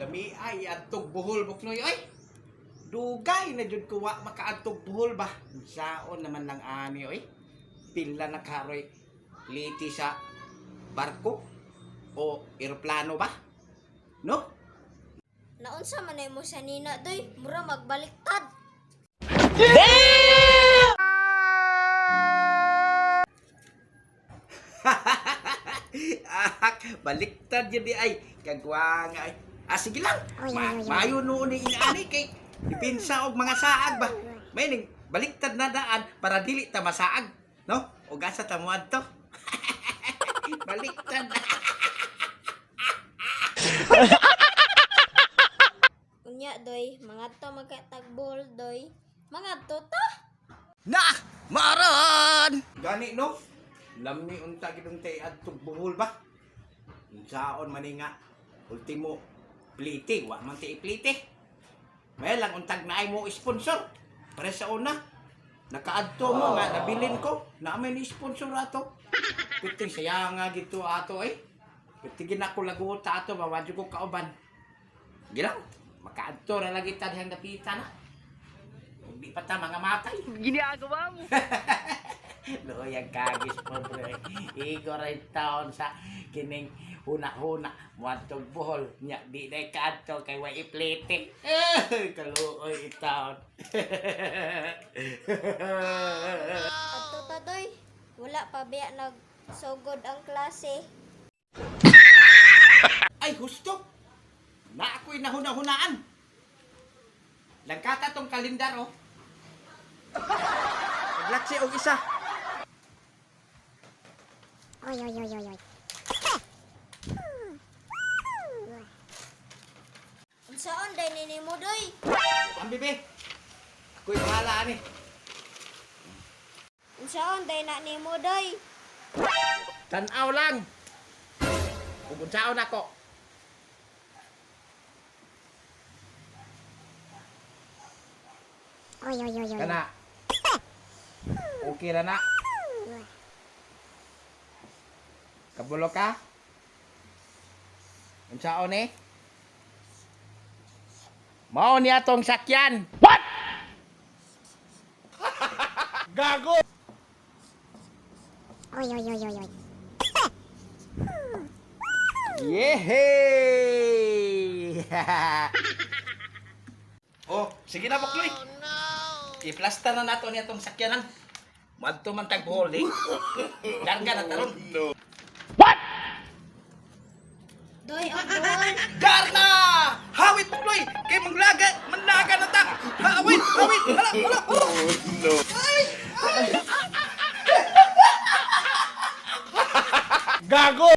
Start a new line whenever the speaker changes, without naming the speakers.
Lami ay adtog buhol buknoy ay. Dugay na jud ko wa makaadtog buhol ba. Saon naman lang ani oy. Pila na karoy liti sa barko o eroplano ba? No?
Naunsa man mo sa nina doy, mura magbaliktad.
Baliktad yun di ay. Kagwang ay. Sige lang. Mayo noon ni inaani kay ipinsa og mga saag ba. May ning baliktad na daan para dili ta masaag. No? O gasa ta mo adto. Baliktad.
Unya doy, mga to magkatagbol doy. Mga to ta.
Na! Maran! Gani no? Lami unta gidong tay adtog buhol ba? Unsaon man nga ultimo plite, wa man ti plite. May lang untag naay mo sponsor. Para sa una, nakaadto mo nga nabilin ko, na may ni sponsor ato. Piting saya nga gito ato eh. Pitigin ako lagot ato, mawadyo ko kauban. Gilang, makaadto na lagi ta dihang napita na. Hindi pa ta mga matay.
Ginagawa mo.
Loyang kagis mo bro. Igo rin taon sa kining huna-huna. Muadtog buhol. Nya di na kaadto kay way iplete. Kaluoy itaon.
Adto ta doy. Wala pa biya nagsugod ang klase.
Ay husto. Na ako'y nahuna-hunaan. Langkata tong kalendar oh. Naglaksi og isa.
Oy. Unsaon day nini mo doy?
Ang bibi. Ako'y bahala ani.
Unsaon day na nimo doy?
Tanaw lang. Kung unsaon ako.
Oy.
Kana. Okay na na. Kabulo ka? Unsaon eh? Mao ni atong sakyan. What? Gago.
Oy.
Yehey! Oh, sige na Bukloy. I-plaster na nato niya itong sakyanan. Madto man tag buhol eh. Darga na taron.
Doy ang buhol.
Darna! Hawit Bukloy! Kay maglaga, manlaga na ta! Hawit! Hala! No! Gago!